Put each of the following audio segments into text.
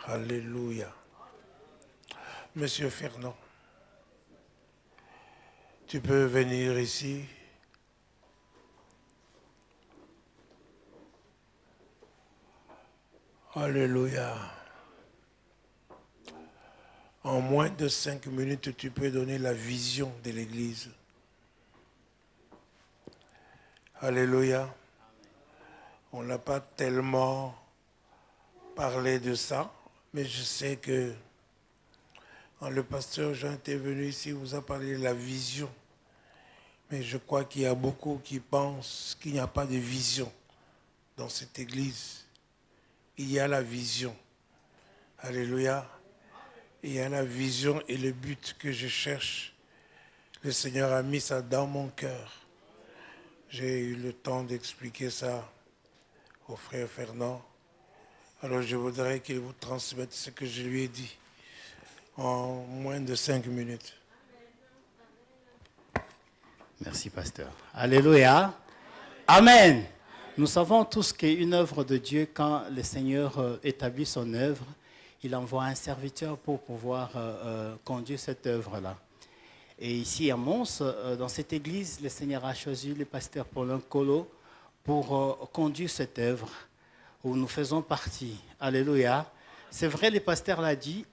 Alléluia. Monsieur Fernand, tu peux venir ici. Alléluia. En moins de 5 minutes, tu peux donner la vision de l'Église. Alléluia. On n'a pas tellement parlé de ça, mais je sais que quand le pasteur Jean était venu ici, il vous a parlé de la vision. Mais je crois qu'il y a beaucoup qui pensent qu'il n'y a pas de vision dans cette église. Il y a la vision. Alléluia. Il y a la vision et le but que je cherche. Le Seigneur a mis ça dans mon cœur. J'ai eu le temps d'expliquer ça au frère Fernand. Alors je voudrais qu'il vous transmette ce que je lui ai dit en moins de 5 minutes. Merci, pasteur. Alléluia. Amen. Nous savons tous qu'une œuvre de Dieu, quand le Seigneur établit son œuvre, il envoie un serviteur pour pouvoir conduire cette œuvre-là. Et ici à Mons, dans cette église, le Seigneur a choisi le pasteur Paulin Colo pour conduire cette œuvre où nous faisons partie. Alléluia. C'est vrai, le pasteur l'a dit,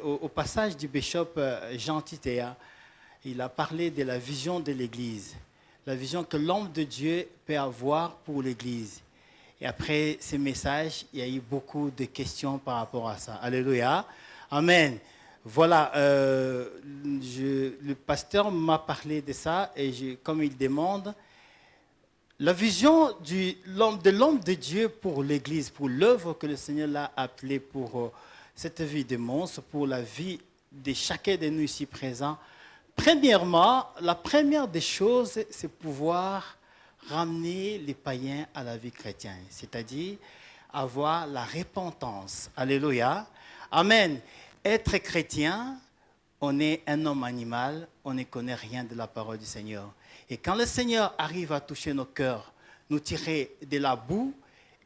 au passage du bishop Jean Titea, il a parlé de la vision de l'Église, la vision que l'homme de Dieu peut avoir pour l'Église. Et après ces messages, il y a eu beaucoup de questions par rapport à ça. Alléluia. Amen. Voilà, le pasteur m'a parlé de ça et comme il demande, la vision de l'homme de Dieu pour l'Église, pour l'œuvre que le Seigneur l'a appelée pour cette vie de monstre, pour la vie de chacun de nous ici présents. Premièrement, la première des choses, c'est pouvoir ramener les païens à la vie chrétienne, c'est-à-dire avoir la repentance. Alléluia. Amen. Être chrétien, on est un homme animal, on ne connaît rien de la parole du Seigneur. Et quand le Seigneur arrive à toucher nos cœurs, nous tirer de la boue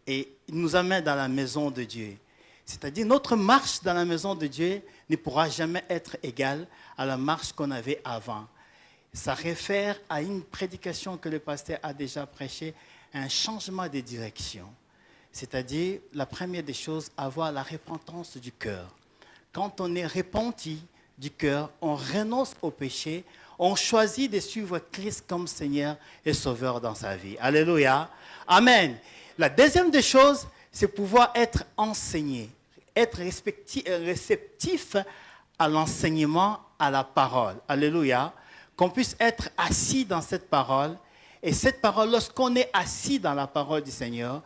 et nous amène dans la maison de Dieu. C'est-à-dire notre marche dans la maison de Dieu ne pourra jamais être égale à la marche qu'on avait avant. Ça réfère à une prédication que le pasteur a déjà prêchée, un changement de direction. C'est-à-dire, la première des choses, avoir la repentance du cœur. Quand on est repenti du cœur, on renonce au péché, on choisit de suivre Christ comme Seigneur et Sauveur dans sa vie. Alléluia. Amen. La deuxième des choses, c'est pouvoir être enseigné, être réceptif à l'enseignement, à la parole. Alléluia. Qu'on puisse être assis dans cette parole. Et cette parole, lorsqu'on est assis dans la parole du Seigneur,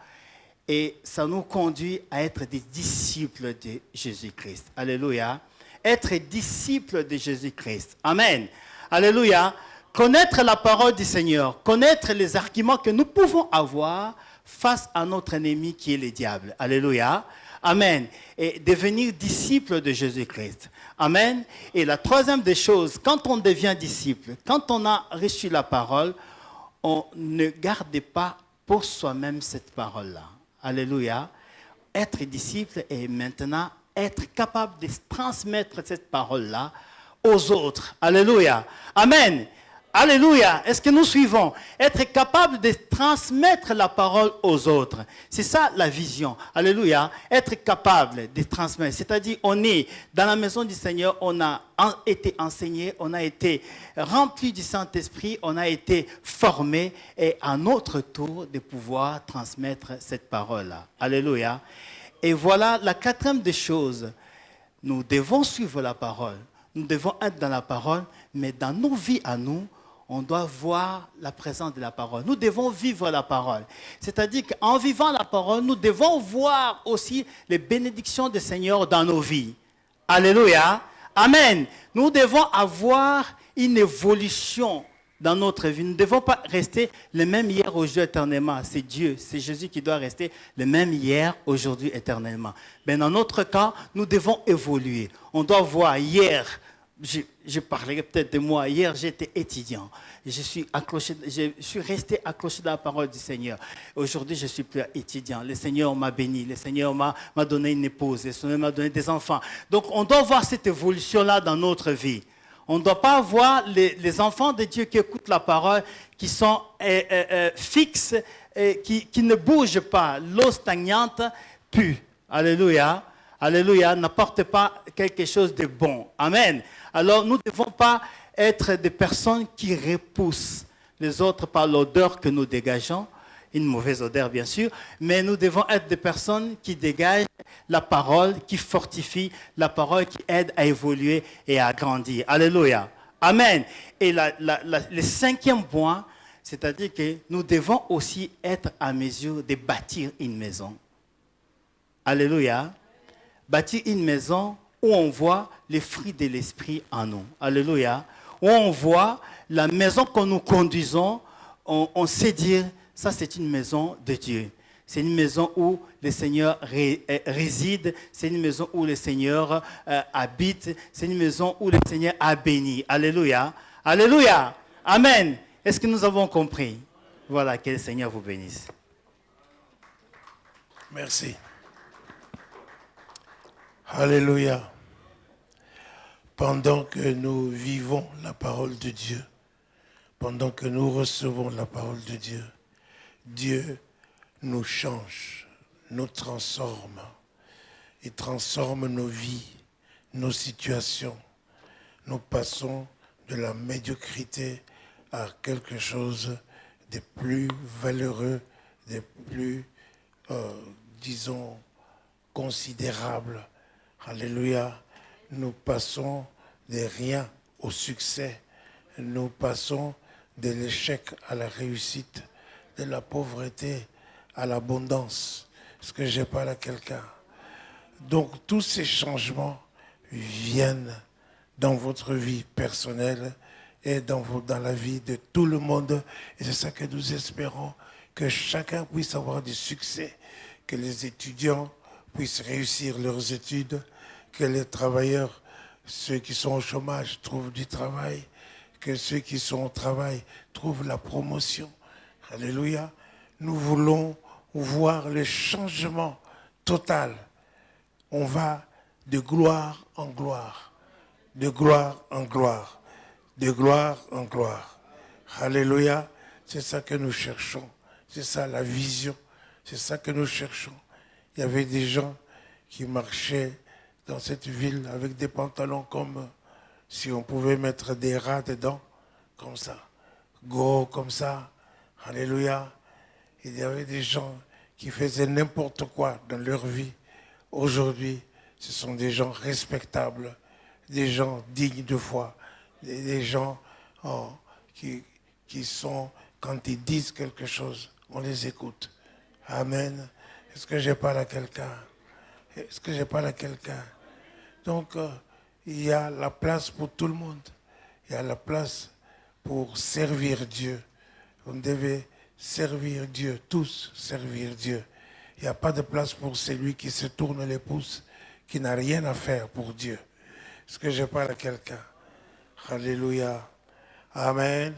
et ça nous conduit à être des disciples de Jésus-Christ. Alléluia. Être disciples de Jésus-Christ. Amen. Alléluia. Connaître la parole du Seigneur, connaître les arguments que nous pouvons avoir face à notre ennemi qui est le diable. Alléluia. Amen. Et devenir disciple de Jésus-Christ. Amen. Et la troisième des choses, quand on devient disciple, quand on a reçu la parole, on ne garde pas pour soi-même cette parole-là. Alléluia. Être disciple et maintenant être capable de transmettre cette parole-là aux autres. Alléluia. Amen. Alléluia. Est-ce que nous suivons? Être capable de transmettre la parole aux autres. C'est ça la vision. Alléluia. Être capable de transmettre. C'est-à-dire, on est dans la maison du Seigneur, on a été enseigné, on a été rempli du Saint-Esprit, on a été formé et à notre tour de pouvoir transmettre cette parole-là. Alléluia. Et voilà la quatrième des choses. Nous devons suivre la parole. Nous devons être dans la parole, mais dans nos vies à nous, on doit voir la présence de la parole. Nous devons vivre la parole. C'est-à-dire qu'en vivant la parole, nous devons voir aussi les bénédictions du Seigneur dans nos vies. Alléluia. Amen. Nous devons avoir une évolution dans notre vie. Nous ne devons pas rester le même hier, aujourd'hui, éternellement. C'est Dieu, c'est Jésus qui doit rester le même hier, aujourd'hui, éternellement. Mais dans notre cas, nous devons évoluer. On doit voir hier je parlerai peut-être de moi. Hier, j'étais étudiant. Je suis resté accroché dans la parole du Seigneur. Aujourd'hui, je suis plus étudiant. Le Seigneur m'a béni. Le Seigneur m'a donné une épouse. Le Seigneur m'a donné des enfants. Donc, on doit voir cette évolution-là dans notre vie. On ne doit pas voir les enfants de Dieu qui écoutent la parole, qui sont fixes, qui ne bougent pas. L'eau stagnante pue. Alléluia. Alléluia. N'apporte pas quelque chose de bon. Amen. Alors, nous ne devons pas être des personnes qui repoussent les autres par l'odeur que nous dégageons. Une mauvaise odeur, bien sûr. Mais nous devons être des personnes qui dégagent la parole, qui fortifient la parole, qui aide à évoluer et à grandir. Alléluia. Amen. Et le cinquième point, c'est-à-dire que nous devons aussi être à mesure de bâtir une maison. Alléluia. Bâtir une maison où on voit les fruits de l'esprit en nous. Alléluia. Où on voit la maison que nous conduisons, on sait dire, ça c'est une maison de Dieu. C'est une maison où le Seigneur réside. C'est une maison où le Seigneur habite. C'est une maison où le Seigneur a béni. Alléluia. Alléluia. Amen. Est-ce que nous avons compris? Voilà, que le Seigneur vous bénisse. Merci. Alléluia. Pendant que nous vivons la parole de Dieu, pendant que nous recevons la parole de Dieu, Dieu nous change, nous transforme. Il transforme nos vies, nos situations. Nous passons de la médiocrité à quelque chose de plus valeureux, de plus, disons, considérable. Alléluia. Nous passons de rien au succès. Nous passons de l'échec à la réussite, de la pauvreté à l'abondance. Est-ce que j'ai parlé à quelqu'un? Donc tous ces changements viennent dans votre vie personnelle et dans la vie de tout le monde. Et c'est ça que nous espérons, que chacun puisse avoir du succès, que les étudiants puissent réussir leurs études, que les travailleurs, ceux qui sont au chômage, trouvent du travail, que ceux qui sont au travail trouvent la promotion. Alléluia. Nous voulons voir le changement total. On va de gloire en gloire, de gloire en gloire, de gloire en gloire. Alléluia. C'est ça que nous cherchons. C'est ça la vision. C'est ça que nous cherchons. Il y avait des gens qui marchaient dans cette ville avec des pantalons comme si on pouvait mettre des rats dedans, comme ça, gros comme ça. Alléluia. Il y avait des gens qui faisaient n'importe quoi dans leur vie. Aujourd'hui, ce sont des gens respectables, des gens dignes de foi, des gens qui sont, quand ils disent quelque chose, on les écoute. Amen. Est-ce que j'ai parlé à quelqu'un? Est-ce que j'ai parlé à quelqu'un? Donc, il y a la place pour tout le monde. Il y a la place pour servir Dieu. Vous devez servir Dieu, tous servir Dieu. Il n'y a pas de place pour celui qui se tourne les pouces, qui n'a rien à faire pour Dieu. Est-ce que je parle à quelqu'un? Alléluia. Amen.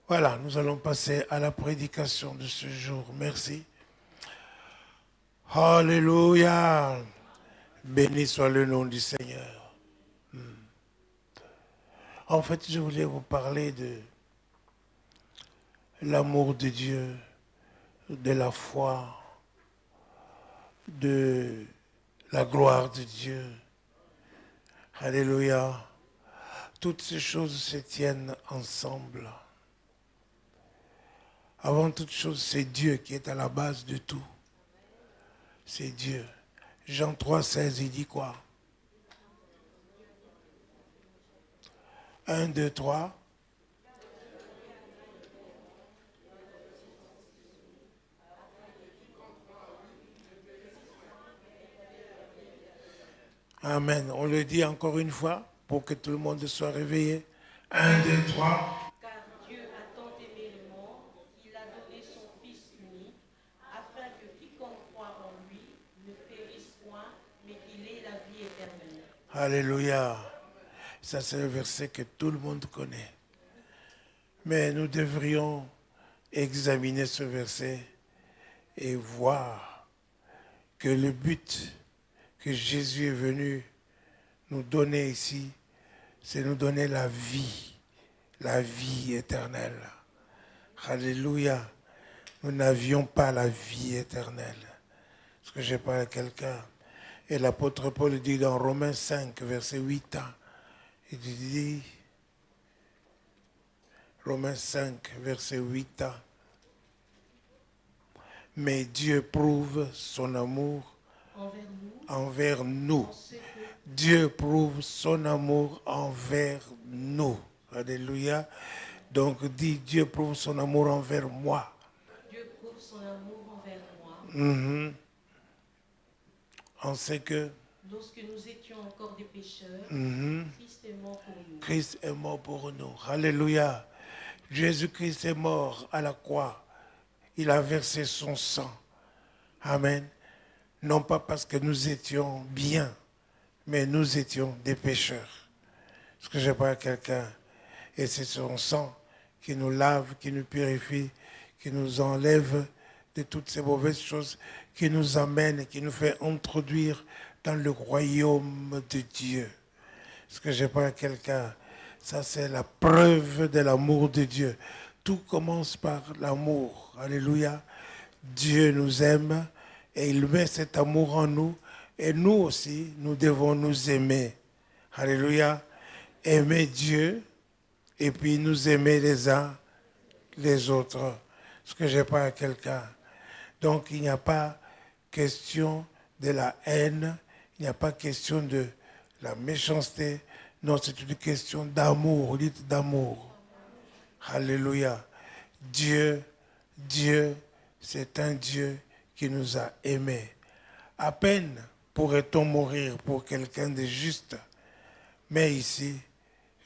Voilà, nous allons passer à la prédication de ce jour. Merci. Alléluia. Béni soit le nom du Seigneur. En fait, je voulais vous parler de l'amour de Dieu, de la foi, de la gloire de Dieu. Alléluia. Toutes ces choses se tiennent ensemble. Avant toute chose, c'est Dieu qui est à la base de tout. C'est Dieu. Jean 3, 16, il dit quoi? 1, 2, 3. Amen. On le dit encore une fois pour que tout le monde soit réveillé. 1, 2, 3. Car Dieu a tant aimé le monde qu'il a donné son Fils unique, afin que quiconque croit en lui ne périsse point, mais qu'il ait la vie éternelle. Alléluia. Ça, c'est un verset que tout le monde connaît. Mais nous devrions examiner ce verset et voir que le but que Jésus est venu nous donner ici, c'est nous donner la vie éternelle. Alléluia. Nous n'avions pas la vie éternelle. Est-ce que j'ai parlé à quelqu'un? Et l'apôtre Paul dit dans Romains 5, verset 8, il dit, Romains 5, verset 8, mais Dieu prouve son amour envers nous. Dieu prouve son amour envers nous. Alléluia. Donc dit, Dieu prouve son amour envers moi. Dieu prouve son amour envers moi. On sait que Lorsque nous étions encore des pécheurs, Christ est mort pour nous. Christ est mort pour nous. Alléluia. Jésus-Christ est mort à la croix. Il a versé son sang. Amen. Non pas parce que nous étions bien, mais nous étions des pécheurs. Est-ce que je parle à quelqu'un? Et c'est son sang qui nous lave, qui nous purifie, qui nous enlève de toutes ces mauvaises choses, qui nous amène, qui nous fait introduire dans le royaume de Dieu. Est-ce que je parle à quelqu'un? Ça, c'est la preuve de l'amour de Dieu. Tout commence par l'amour. Alléluia. Dieu nous aime et il met cet amour en nous. Et nous aussi, nous devons nous aimer. Alléluia. Aimer Dieu et puis nous aimer les uns les autres. Est-ce que je parle à quelqu'un? Donc, il n'y a pas question de la haine, il n'y a pas question de la méchanceté. Non, c'est une question d'amour, dites d'amour. Alléluia. Dieu, c'est un Dieu qui nous a aimés. À peine pourrait-on mourir pour quelqu'un de juste. Mais ici,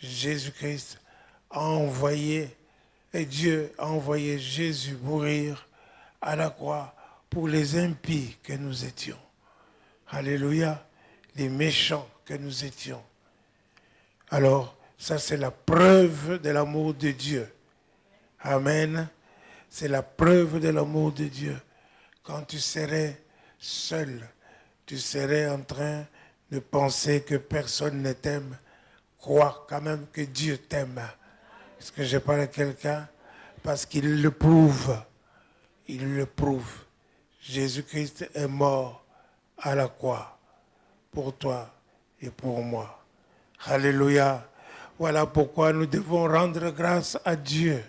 Jésus-Christ a envoyé, et Dieu a envoyé Jésus mourir à la croix pour les impies que nous étions. Alléluia, les méchants que nous étions. Alors, ça c'est la preuve de l'amour de Dieu. Amen. C'est la preuve de l'amour de Dieu. Quand tu serais seul, tu serais en train de penser que personne ne t'aime. Crois quand même que Dieu t'aime. Est-ce que je parle à quelqu'un? Parce qu'il le prouve. Il le prouve. Jésus-Christ est mort à la croix pour toi et pour moi. Alléluia. Voilà pourquoi nous devons rendre grâce à Dieu.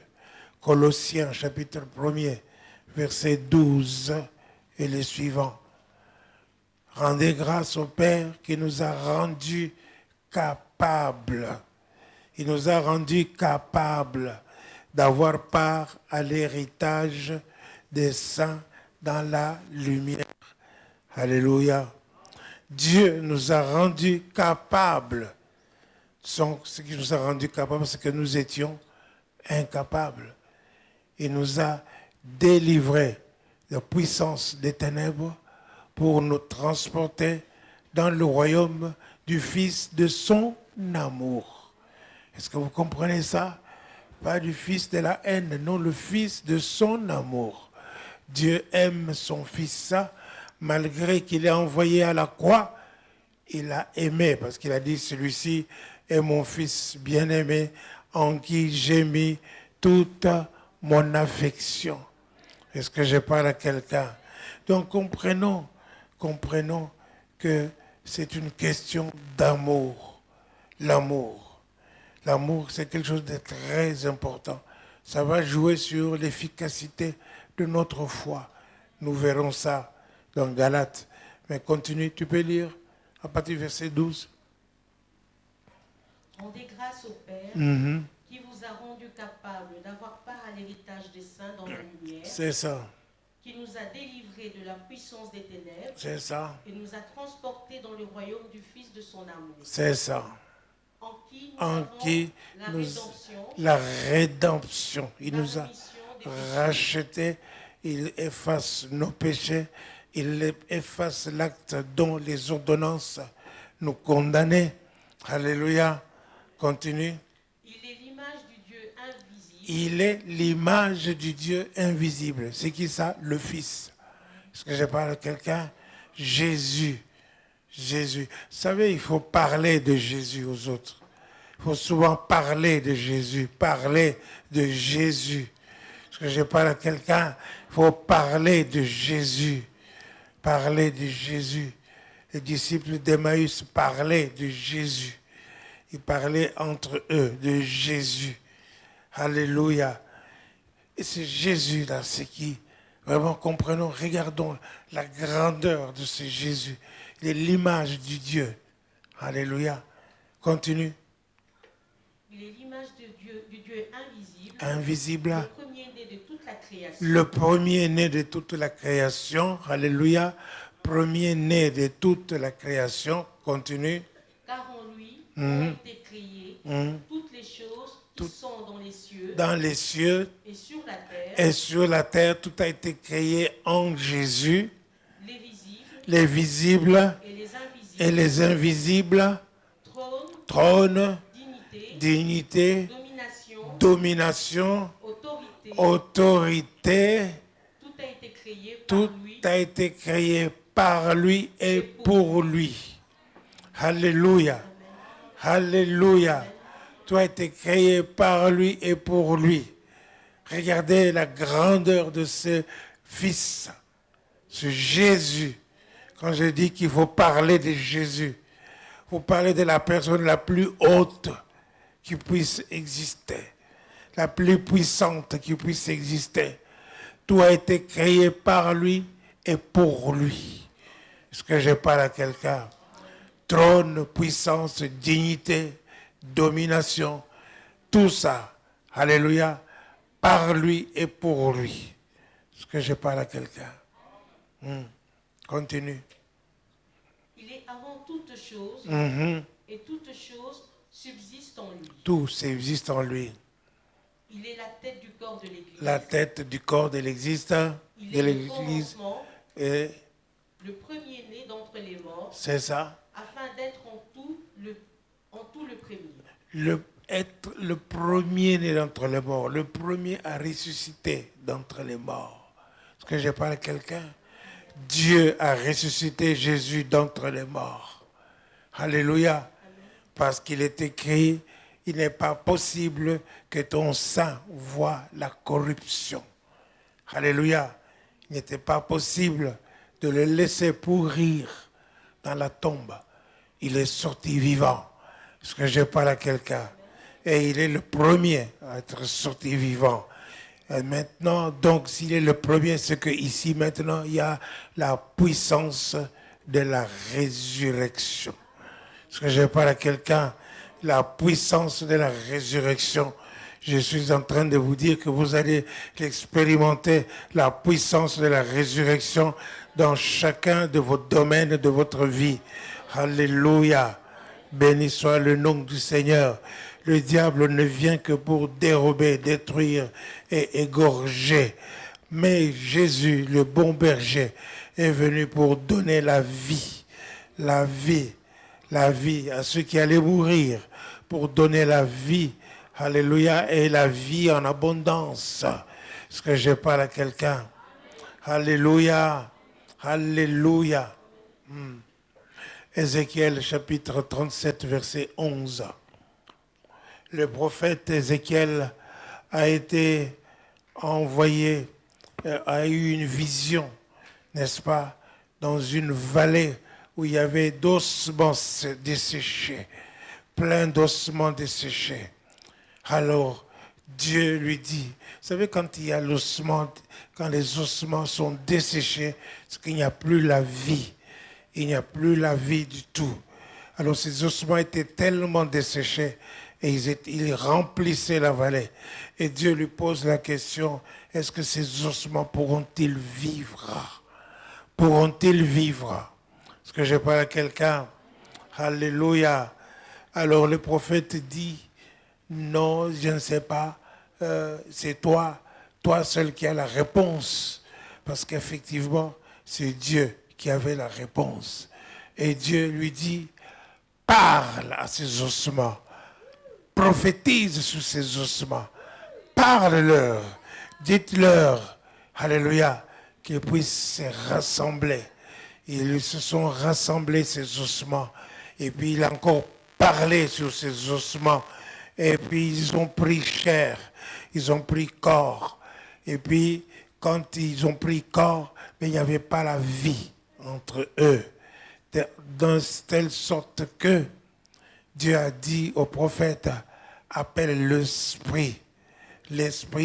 Colossiens chapitre 1er, verset 12 et les suivants. Rendez grâce au Père qui nous a rendus capables. Il nous a rendus capables d'avoir part à l'héritage des saints dans la lumière. Alléluia. Dieu nous a rendus capables. Ce qui nous a rendus capables, c'est que nous étions incapables. Il nous a délivrés de la puissance des ténèbres pour nous transporter dans le royaume du Fils de son amour. Est-ce que vous comprenez ça? Pas du Fils de la haine, non, le Fils de son amour. Dieu aime son Fils, malgré qu'il est envoyé à la croix, il a aimé, parce qu'il a dit, celui-ci est mon Fils bien-aimé, en qui j'ai mis toute mon affection. Est-ce que je parle à quelqu'un? Donc comprenons que c'est une question d'amour. L'amour. L'amour, c'est quelque chose de très important. Ça va jouer sur l'efficacité de notre foi. Nous verrons ça dans Galates. Mais continue, tu peux lire à partir du verset 12. Rendez grâce au Père qui vous a rendu capable d'avoir part à l'héritage des saints dans la lumière. C'est ça. Qui nous a délivrés de la puissance des ténèbres. C'est ça. Et nous a transportés dans le royaume du Fils de son amour. C'est ça. En qui nous avons la rédemption. Il nous a rachetés. Il efface nos péchés. Il efface l'acte dont les ordonnances nous condamnaient. Alléluia. Continue. Il est l'image du Dieu invisible. Il est l'image du Dieu invisible. C'est qui ça? Le Fils. Est-ce que je parle à quelqu'un? Jésus. Jésus. Vous savez, il faut parler de Jésus aux autres. Il faut souvent parler de Jésus. Parler de Jésus. Est-ce que je parle à quelqu'un? Il faut parler de Jésus. Parler de Jésus. Les disciples d'Emmaüs parlaient de Jésus. Ils parlaient entre eux de Jésus. Alléluia. Et c'est Jésus là, c'est qui? Vraiment comprenons, regardons la grandeur de ce Jésus. Il est l'image du Dieu. Alléluia. Continue. Il est l'image du Dieu invisible. Invisible. Le premier-né de toute la création. Le premier-né de toute la création. Alléluia. Premier-né de toute la création. Continue. Car en lui ont été créées toutes les choses qui sont dans les cieux et sur la terre. Et sur la terre, tout a été créé en Jésus. Les visibles Les visibles et les invisibles. Trône, dignité, domination, autorité. Tout a été créé par lui et pour lui. Alléluia. Alléluia. Tout a été créé par lui et pour lui. Regardez la grandeur de ce Fils, ce Jésus. Quand je dis qu'il faut parler de Jésus, il faut parler de la personne la plus haute qui puisse exister, la plus puissante qui puisse exister. Tout a été créé par lui et pour lui. Est-ce que je parle à quelqu'un? Trône, puissance, dignité, domination, tout ça, alléluia, par lui et pour lui. Est-ce que je parle à quelqu'un? Continue. Il est avant toute chose, et toute chose subsiste en lui. Tout subsiste en lui. Il est la tête du corps de l'Église. La tête du corps de l'Église. Il est le commencement, Et le premier-né d'entre les morts, c'est ça. afin d'être en tout le premier. Être le premier-né d'entre les morts, le premier à ressusciter d'entre les morts. Est-ce que je parle à quelqu'un? Dieu a ressuscité Jésus d'entre les morts. Alléluia. Parce qu'il est écrit, il n'est pas possible que ton sang voie la corruption. Alléluia. Il n'était pas possible de le laisser pourrir dans la tombe. Il est sorti vivant. Est-ce que je parle à quelqu'un? Et il est le premier à être sorti vivant. Et maintenant, donc, s'il est le premier, c'est qu'ici, maintenant, il y a la puissance de la résurrection. Est-ce que je parle à quelqu'un? La puissance de la résurrection. Je suis en train de vous dire que vous allez expérimenter la puissance de la résurrection dans chacun de vos domaines de votre vie. Alléluia. Béni soit le nom du Seigneur. Le diable ne vient que pour dérober, détruire et égorger. Mais Jésus, le bon berger, est venu pour donner la vie à ceux qui allaient mourir, pour donner la vie, alléluia, et la vie en abondance. Est-ce que je parle à quelqu'un? Alléluia, alléluia. Ézéchiel chapitre 37, verset 11. Le prophète Ézéchiel a été envoyé, a eu une vision, n'est-ce pas, dans une vallée où il y avait d'ossements desséchés, plein d'ossements desséchés. Alors, Dieu lui dit, vous savez, quand il y a l'ossement, quand les ossements sont desséchés, c'est qu'il n'y a plus la vie. Il n'y a plus la vie du tout. Alors, ces ossements étaient tellement desséchés et ils remplissaient la vallée. Et Dieu lui pose la question, est-ce que ces ossements pourront-ils vivre? Pourront-ils vivre? Est-ce que je parle à quelqu'un? Alléluia. Alors le prophète dit, non, je ne sais pas, c'est toi seul qui as la réponse. Parce qu'effectivement, c'est Dieu qui avait la réponse. Et Dieu lui dit, parle à ces ossements. prophétise sur ces ossements. Parle-leur. Dites-leur, alléluia, qu'ils puissent se rassembler. Ils se sont rassemblés, ces ossements. Et puis il a encore parlé sur ces ossements. Et puis ils ont pris chair. Ils ont pris corps. Et puis quand ils ont pris corps, mais il n'y avait pas la vie entre eux. De telle sorte que Dieu a dit au prophète, appelle l'esprit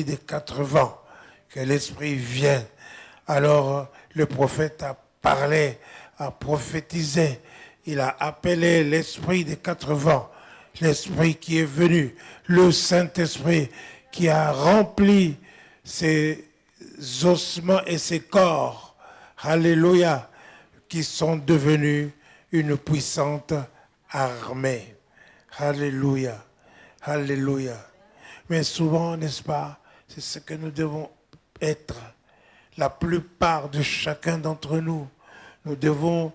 des 4 vents, que l'esprit vienne. Alors le prophète a parlé, a prophétisé, il a appelé l'esprit des 4 vents, l'esprit qui est venu, le Saint-Esprit qui a rempli ces ossements et ces corps, alléluia, qui sont devenus une puissante armée. Alléluia, alléluia. Mais souvent, n'est-ce pas, c'est ce que nous devons être. La plupart de chacun d'entre nous, nous devons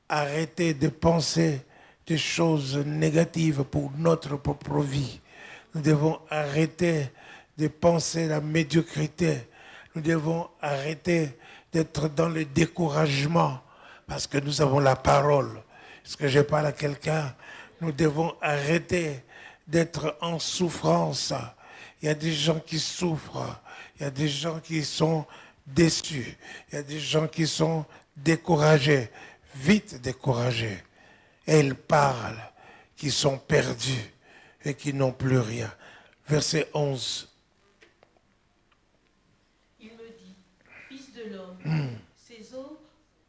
arrêter de penser des choses négatives pour notre propre vie. Nous devons arrêter de penser la médiocrité. Nous devons arrêter d'être dans le découragement parce que nous avons la parole. Est-ce que je parle à quelqu'un? Nous devons arrêter d'être en souffrance. Il y a des gens qui souffrent. Il y a des gens qui sont déçus. Il y a des gens qui sont découragés, vite découragés. Et ils parlent, qui sont perdus et qui n'ont plus rien. Verset 11. Il me dit, fils de l'homme, ces eaux,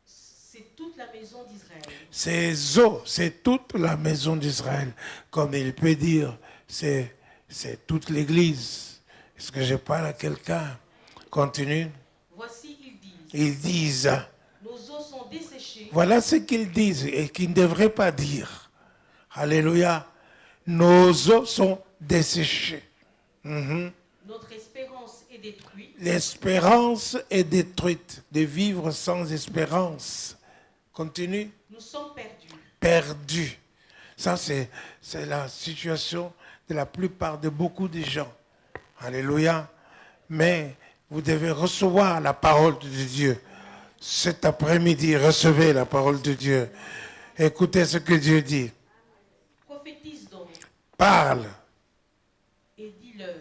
c'est toute la maison d'Israël. Ces eaux, c'est toute la maison d'Israël. Comme il peut dire, c'est toute l'Église. Est-ce que je parle à quelqu'un? Continue. Voici, ils disent. Ils disent. Nos os sont desséchés. Voilà ce qu'ils disent et qu'ils ne devraient pas dire. Alléluia. Nos os sont desséchés. Notre espérance est détruite. L'espérance est détruite. De vivre sans espérance. Continue. Nous sommes perdus. Perdus. Ça, c'est la situation de la plupart de beaucoup de gens. Alléluia. Mais vous devez recevoir la parole de Dieu. Cet après-midi, recevez la parole de Dieu. Écoutez ce que Dieu dit. Prophétise donc. Parle. Et dis-leur.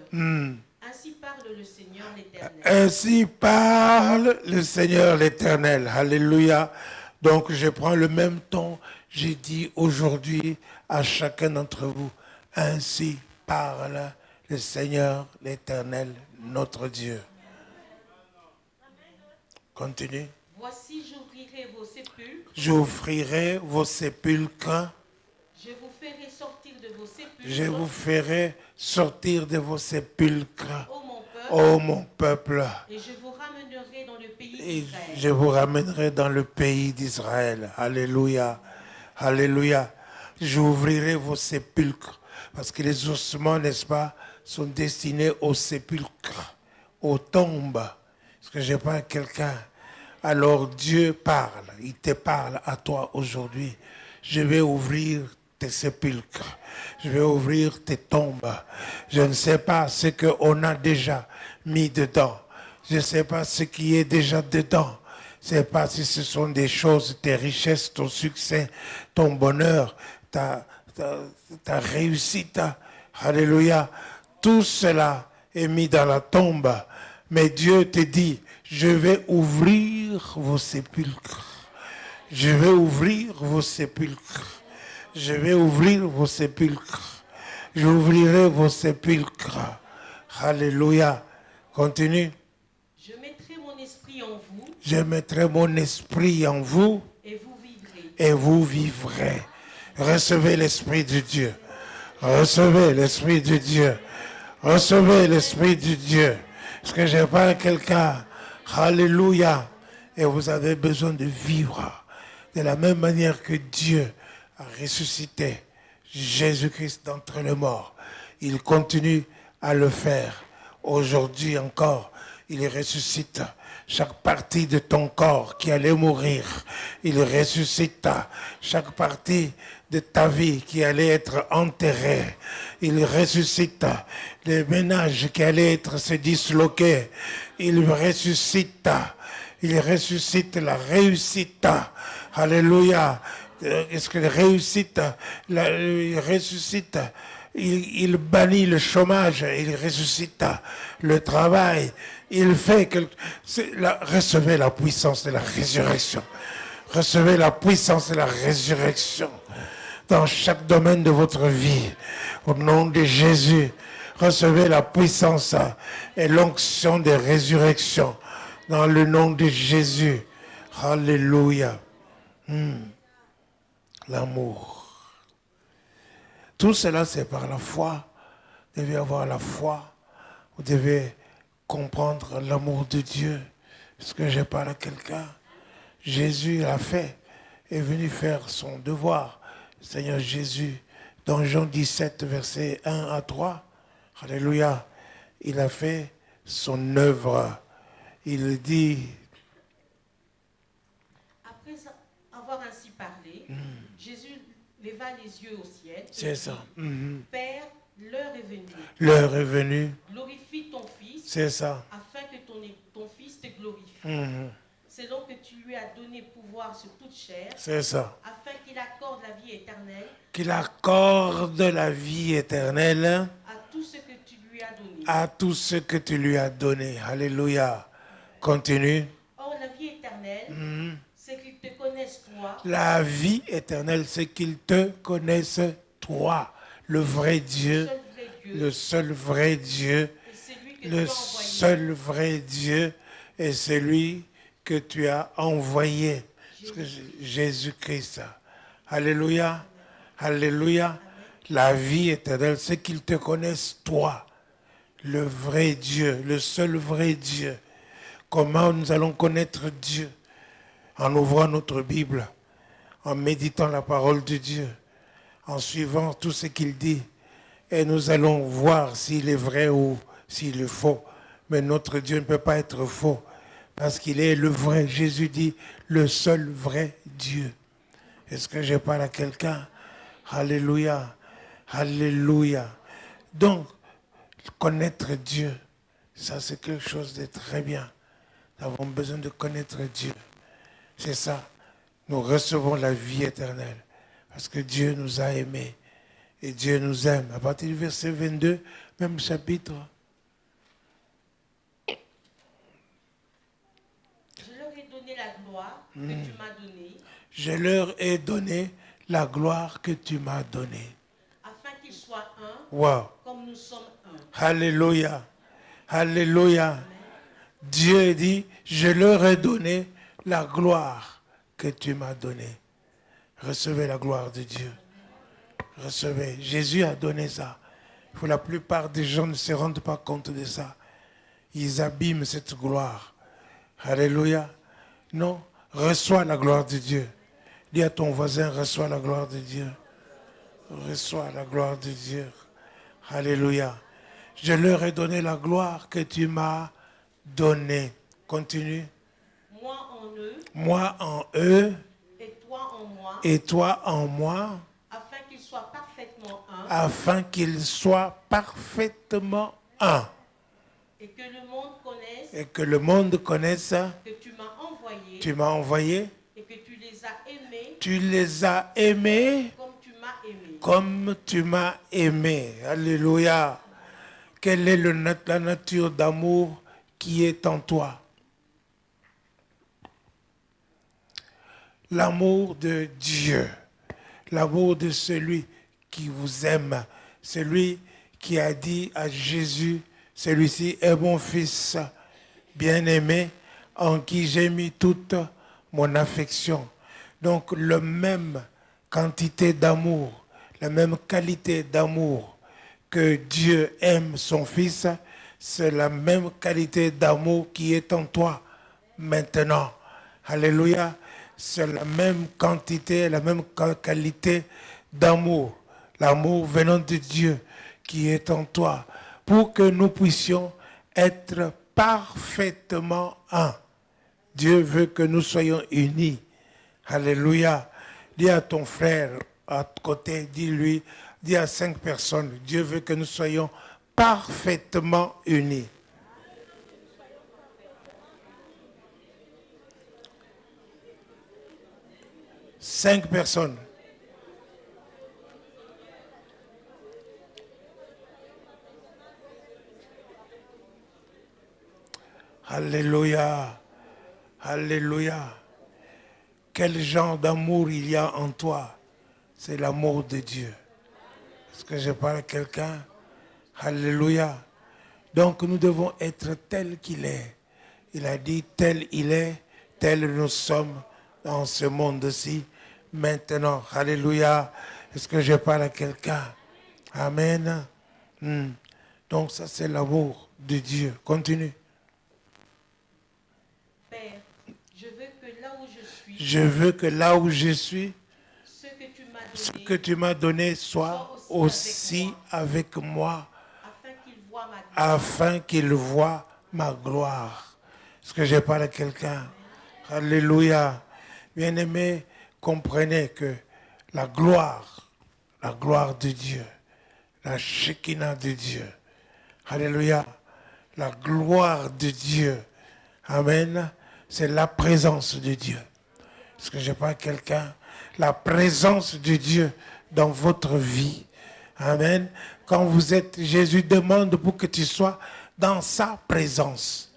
Ainsi parle le Seigneur l'Éternel. Ainsi parle le Seigneur l'Éternel. Alléluia. Donc je prends le même ton. J'ai dit aujourd'hui à chacun d'entre vous. Ainsi parle le Seigneur l'Éternel, notre Dieu. Continue. Voici, j'ouvrirai vos sépulcres. J'ouvrirai vos sépulcres. Je vous ferai sortir de vos sépulcres. Je vous ferai sortir de vos sépulcres. Ô mon peuple. Ô mon peuple. Et je vous ramènerai dans le pays Et d'Israël. je vous ramènerai dans le pays d'Israël. Alléluia. Alléluia. J'ouvrirai vos sépulcres. Parce que les ossements, n'est-ce pas, sont destinés aux sépulcres, aux tombes. Est-ce que je parle à quelqu'un? Alors Dieu parle. Il te parle à toi aujourd'hui. Je vais ouvrir tes sépulcres. Je vais ouvrir tes tombes. Je ne sais pas ce qu'on a déjà mis dedans. Je ne sais pas ce qui est déjà dedans. Je ne sais pas si ce sont des choses, tes richesses, ton succès, ton bonheur, ta réussite. Alléluia. Tout cela est mis dans la tombe. Mais Dieu te dit, je vais ouvrir vos sépulcres. Je vais ouvrir vos sépulcres. Je vais ouvrir vos sépulcres. J'ouvrirai vos sépulcres. Alléluia. Continue. Je mettrai mon esprit en vous. Je mettrai mon esprit en vous. Et vous vivrez. Et vous vivrez. Recevez l'Esprit de Dieu. Recevez l'Esprit de Dieu. Recevez l'Esprit de Dieu. Est-ce que je parle à quelqu'un? Alléluia. Et vous avez besoin de vivre de la même manière que Dieu a ressuscité Jésus-Christ d'entre les morts. Il continue à le faire. Aujourd'hui encore, il ressuscite Chaque partie de ton corps qui allait mourir, il ressuscita. Chaque partie de ta vie qui allait être enterrée, il ressuscita. Les ménages qui allaient être se disloquer, il ressuscita. Il ressuscite la réussite. Alléluia. Est-ce que réussite, il ressuscite, il bannit le chômage, il ressuscite le travail, il fait que... recevez la puissance de la résurrection. Recevez la puissance de la résurrection dans chaque domaine de votre vie. Au nom de Jésus, recevez la puissance et l'onction de résurrection dans le nom de Jésus. Alléluia. L'amour. Tout cela, c'est par la foi. Vous devez avoir la foi. Vous devez comprendre l'amour de Dieu. Est-ce que je parle à quelqu'un? Jésus l'a fait. Est venu faire son devoir. Seigneur Jésus, dans Jean 17, versets 1 à 3. Alléluia. Il a fait son œuvre. Il dit... Après avoir ainsi parlé, Jésus leva les yeux au ciel. C'est ça. Père, l'heure est venue. L'heure est venue. Glorifie ton Fils. C'est ça. Afin que ton Fils te glorifie. Selon que tu lui as donné pouvoir sur toute chair. C'est ça. Afin qu'il accorde la vie éternelle. Qu'il accorde la vie éternelle à tout ce que tu lui as donné. À tout ce que tu lui as donné. Alléluia. Continue. Or, la vie éternelle, c'est qu'ils te connaissent toi. La vie éternelle, c'est qu'ils te connaissent toi, le vrai Dieu, le seul vrai Dieu, le seul vrai Dieu et celui que tu as envoyé, Jésus-Christ. Alléluia. Alléluia. La vie éternelle, c'est qu'ils te connaissent toi, le vrai Dieu, le seul vrai Dieu. Comment nous allons connaître Dieu? En ouvrant notre Bible, en méditant la parole de Dieu, en suivant tout ce qu'il dit. Et nous allons voir s'il est vrai ou s'il est faux. Mais notre Dieu ne peut pas être faux, parce qu'il est le vrai. Jésus dit, le seul vrai Dieu. Est-ce que je parle à quelqu'un? Alléluia. Alléluia. Donc, connaître Dieu, ça c'est quelque chose de très bien. Nous avons besoin de connaître Dieu. C'est ça. Nous recevons la vie éternelle. Parce que Dieu nous a aimés. Et Dieu nous aime. À partir du verset 22, même chapitre. Je leur ai donné la gloire que tu m'as donnée. Je leur ai donné la gloire que tu m'as donnée. Afin qu'ils soient un, Wow. comme nous sommes un. Alléluia. Alléluia. Dieu dit, je leur ai donné la gloire que tu m'as donnée. Recevez la gloire de Dieu. Recevez. Jésus a donné ça. Pour la plupart des gens ne se rendent pas compte de ça. Ils abîment cette gloire. Alléluia. Non, reçois la gloire de Dieu. Dis à ton voisin, reçois la gloire de Dieu. Reçois la gloire de Dieu. Alléluia. Je leur ai donné la gloire que tu m'as donnée. Continue. Moi en eux. Moi en eux. Et toi en moi. Et toi en moi. Afin qu'ils soient parfaitement un. Afin qu'ils soient parfaitement un. Et que le monde connaisse. Et que le monde connaisse. Que tu m'as envoyé. Tu m'as envoyé. Et que tu les as aimés. Tu les as aimés. Comme tu m'as aimé. Comme tu m'as aimé. Alléluia. Quelle est la nature d'amour qui est en toi? L'amour de Dieu. L'amour de celui qui vous aime. Celui qui a dit à Jésus, celui-ci est mon fils bien-aimé en qui j'ai mis toute mon affection. Donc, la même quantité d'amour, la même qualité d'amour que Dieu aime son Fils, c'est la même qualité d'amour qui est en toi maintenant. Alléluia. C'est la même quantité, la même qualité d'amour. L'amour venant de Dieu qui est en toi. Pour que nous puissions être parfaitement un. Dieu veut que nous soyons unis. Alléluia. Dis à ton frère à côté, dis-lui, dis à 5 personnes, Dieu veut que nous soyons parfaitement unis. Cinq personnes. Alléluia. Alléluia. Quel genre d'amour il y a en toi? C'est l'amour de Dieu. Est-ce que je parle à quelqu'un? Alléluia. Donc nous devons être tel qu'il est. Il a dit tel il est, tel nous sommes dans ce monde-ci. Maintenant, alléluia. Est-ce que je parle à quelqu'un? Amen. Donc ça c'est l'amour de Dieu. Continue. Père, je veux que là où je suis, Je veux que là où je suis, ce ce que tu m'as donné soit aussi avec moi, afin qu'il voie ma gloire. Est-ce que je parle à quelqu'un? Alléluia. Bien-aimés, comprenez que la gloire de Dieu, la Shekinah de Dieu, alléluia, la gloire de Dieu, amen, c'est la présence de Dieu. Est-ce que je parle à quelqu'un? La présence de Dieu dans votre vie. Amen. Quand vous êtes, Jésus demande pour que tu sois dans sa présence.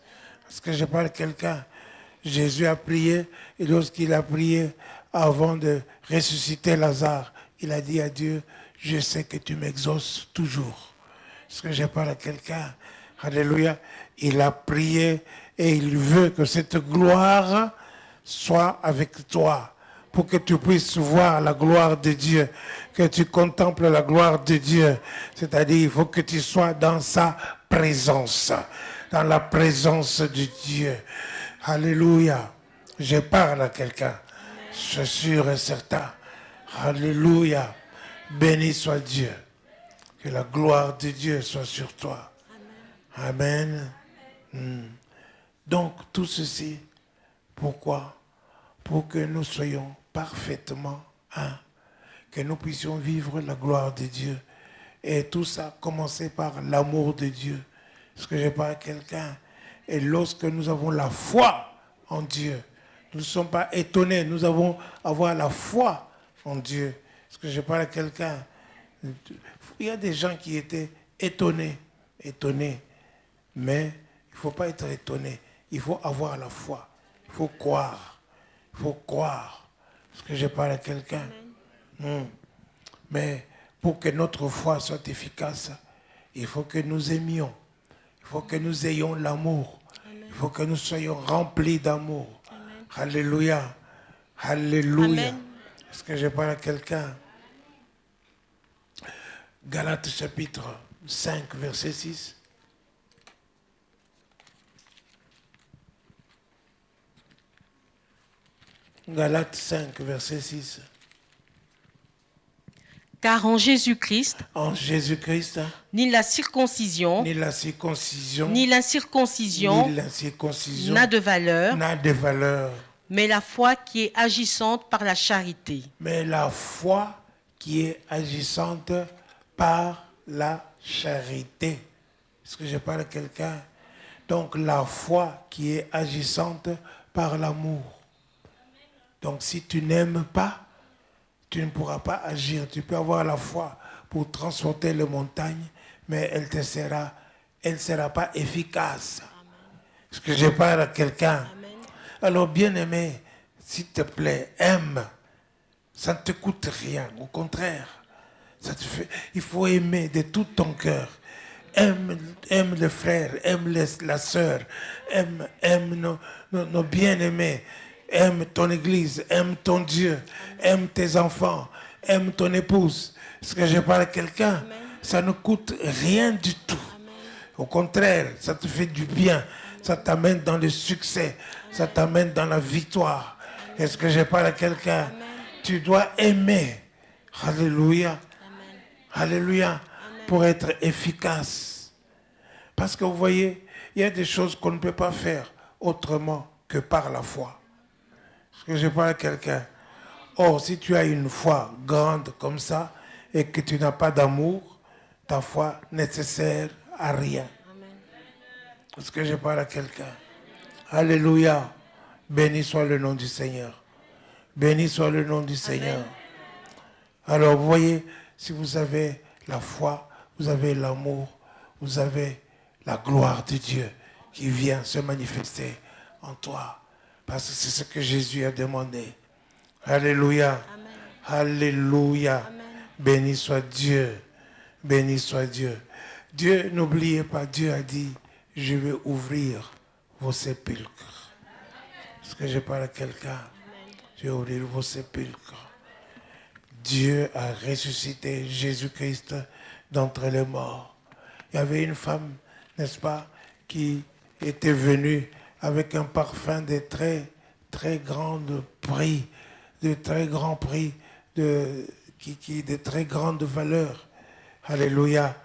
Est-ce que je parle à quelqu'un? Jésus a prié, et lorsqu'il a prié avant de ressusciter Lazare, il a dit à Dieu, je sais que tu m'exauces toujours. Est-ce que je parle à quelqu'un? Alléluia. Il a prié et il veut que cette gloire soit avec toi, pour que tu puisses voir la gloire de Dieu, que tu contemples la gloire de Dieu. C'est-à-dire, il faut que tu sois dans sa présence, dans la présence de Dieu. Alléluia. Je parle à quelqu'un. Je suis sûr et certain. Alléluia. Béni soit Dieu. Que la gloire de Dieu soit sur toi. Amen. Donc, tout ceci, pourquoi? Pour que nous soyons parfaitement un. Que nous puissions vivre la gloire de Dieu. Et tout ça, commencer par l'amour de Dieu. Est-ce que je parle à quelqu'un? Et lorsque nous avons la foi en Dieu, nous ne sommes pas étonnés, nous avons avoir la foi en Dieu. Est-ce que je parle à quelqu'un? Il y a des gens qui étaient étonnés, mais il ne faut pas être étonné, il faut avoir la foi, il faut croire, Est-ce que je parle à quelqu'un? Mais pour que notre foi soit efficace, il faut que nous aimions, il faut que nous ayons l'amour, il faut que nous soyons remplis d'amour. Alléluia, alléluia. Amen. Est-ce que je parle à quelqu'un? Galates chapitre 5, verset 6. Galates 5, verset 6. Car en Jésus-Christ, Ni la circoncision, ni ni l'incirconcision n'a de valeur, n'a de valeur, mais la foi qui est agissante par la charité. mais la foi qui est agissante par la charité. Est-ce que je parle à quelqu'un? Donc la foi qui est agissante par l'amour. Donc si tu n'aimes pas, tu ne pourras pas agir. Tu peux avoir la foi pour transporter les montagnes, mais elle ne sera pas efficace. Est-ce que je parle à quelqu'un? Alors bien-aimé, s'il te plaît, aime. Ça ne te coûte rien. Au contraire, il faut aimer de tout ton cœur. Aime le frère, aime la sœur, aime nos bien-aimés. Aime ton église, aime ton Dieu, aime tes enfants, aime ton épouse. Est-ce que je parle à quelqu'un? Ça ne coûte rien du tout. Au contraire, ça te fait du bien. Ça t'amène dans le succès. Ça t'amène dans la victoire. Est-ce que je parle à quelqu'un? Tu dois aimer. Alléluia. Alléluia. Pour être efficace. Parce que vous voyez, il y a des choses qu'on ne peut pas faire autrement que par la foi. Est-ce que je parle à quelqu'un? Or, si tu as une foi grande comme ça et que tu n'as pas d'amour, ta foi ne te sert à rien. Est-ce que je parle à quelqu'un? Alléluia. Béni soit le nom du Seigneur. Béni soit le nom du Seigneur. Alors, vous voyez, si vous avez la foi, vous avez l'amour, vous avez la gloire de Dieu qui vient se manifester en toi. Parce que c'est ce que Jésus a demandé. Alléluia. Amen. Alléluia. Amen. Béni soit Dieu. Béni soit Dieu. Dieu, n'oubliez pas, Dieu a dit, je vais ouvrir vos sépulcres. Est-ce que je parle à quelqu'un? Je vais ouvrir vos sépulcres. Dieu a ressuscité Jésus-Christ d'entre les morts. Il y avait une femme, n'est-ce pas, qui était venue avec un parfum de très, très grand prix, de très grands prix, de très grande valeur. Alléluia.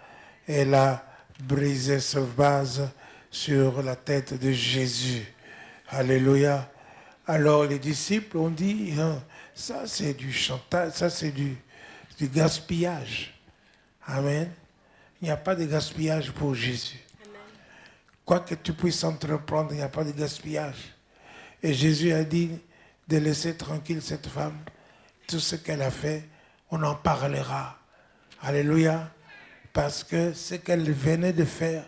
Elle a brisé ce vase sur la tête de Jésus. Alléluia. Alors les disciples ont dit, ça c'est du chantage, ça c'est du gaspillage. Amen. Il n'y a pas de gaspillage pour Jésus. Quoi que tu puisses entreprendre, il n'y a pas de gaspillage. Et Jésus a dit de laisser tranquille cette femme. Tout ce qu'elle a fait, on en parlera. Alléluia. Parce que ce qu'elle venait de faire,